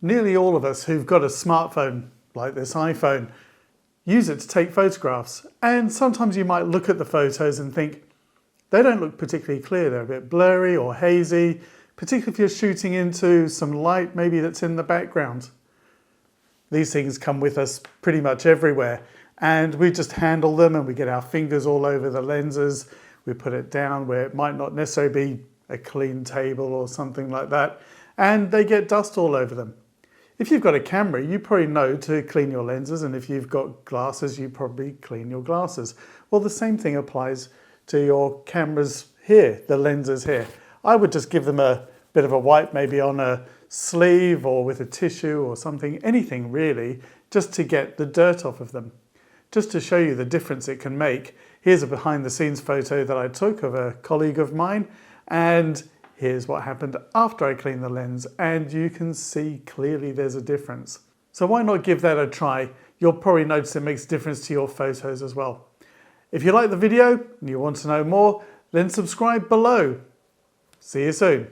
Nearly all of us who've got a smartphone, like this iPhone, use it to take photographs. And sometimes you might look at the photos and think, they don't look particularly clear. They're a bit blurry or hazy, particularly if you're shooting into some light maybe that's in the background. These things come with us pretty much everywhere, and we just handle them and we get our fingers all over the lenses. We put it down where it might not necessarily be a clean table or something like that, and they get dust all over them. If you've got a camera, you probably know to clean your lenses, and if you've got glasses, you probably clean your glasses. Well, the same thing applies to your cameras here, the lenses here. I would just give them a bit of a wipe, maybe on a sleeve or with a tissue or something, anything really, just to get the dirt off of them. Just to show you the difference it can make, here's a behind the scenes photo that I took of a colleague of mine, and here's what happened after I cleaned the lens, and you can see clearly there's a difference. So why not give that a try? You'll probably notice it makes a difference to your photos as well. If you like the video and you want to know more, then subscribe below. See you soon.